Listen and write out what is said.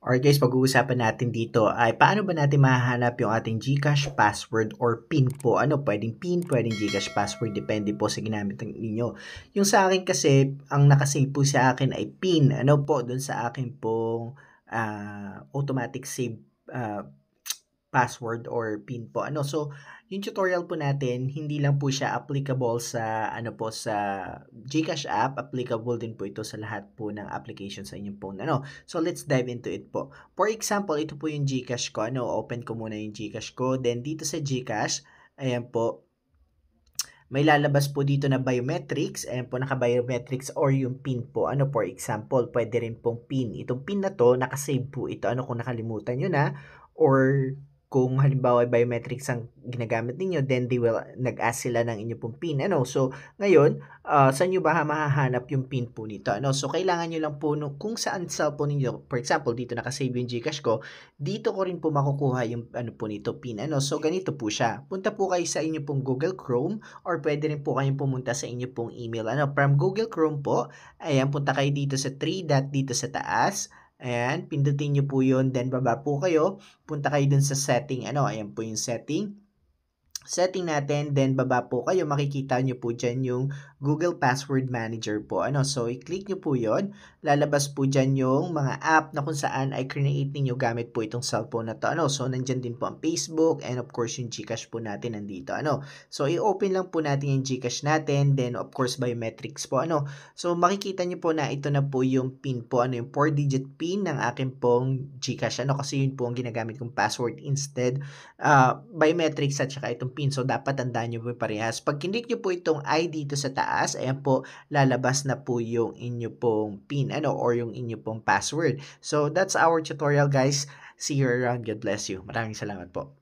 Alright guys, pag-uusapan natin dito ay paano ba natin mahahanap yung ating GCash password or PIN po. Ano, pwedeng PIN, pwedeng GCash password, depende po sa ginamit ninyo. Yung sa akin kasi, ang nakasave po sa akin ay PIN. Ano po, dun sa akin pong automatic save password or PIN po. Ano, so yung tutorial po natin, hindi lang po siya applicable sa ano po sa GCash app, applicable din po ito sa lahat po ng application sa inyong phone. Ano, so let's dive into it po. For example, ito po yung GCash ko. Ano, open ko muna yung GCash ko. Then dito sa GCash, ayan po, may lalabas po dito na biometrics. Ayan po, naka-biometrics or yung PIN po. Ano, for example, pwede rin pong PIN. Itong PIN na to, nakasave po ito. Ano, kung nakalimutan nyo na or kung halimbawa biometrics ang ginagamit ninyo, then they will nag-ask sila ng inyo pong PIN. Ano, so ngayon, saan nyo ba mahahanap yung PIN po nito? Ano, so kailangan nyo lang po kung saan cellphone ninyo, for example, dito nakasave yung GCash ko, dito ko rin po makukuha yung ano po nito, PIN. Ano, so ganito po siya. Punta po kayo sa inyo pong Google Chrome or pwede rin po kayong pumunta sa inyo pong email. Ano, from Google Chrome po, ayan, punta kayo dito sa 3 dot dito sa taas. Ayan, pindutin nyo po yun. Then, baba po kayo. Punta kayo dun sa setting. Ano, ayan po yung setting natin, then baba po kayo, makikita nyo po dyan yung Google Password Manager po. Ano, so i-click nyo po yon, lalabas po dyan yung mga app na kung saan ay create ninyo gamit po itong cellphone na to. Ano, so nandyan din po ang Facebook and of course yung GCash po natin nandito. Ano, so i-open lang po natin yung GCash natin, then of course biometrics po. Ano, so makikita nyo po na ito na po yung PIN po. Ano, yung 4-digit PIN ng akin pong GCash. Ano, kasi yun po ang ginagamit kong password instead biometrics at saka itong PIN. So, dapat tandaan nyo po parehas. Pag click nyo po itong I dito sa taas, ayan po, lalabas na po yung inyo pong PIN, ano, or yung inyo pong password. So, that's our tutorial, guys. See you around. God bless you. Maraming salamat po.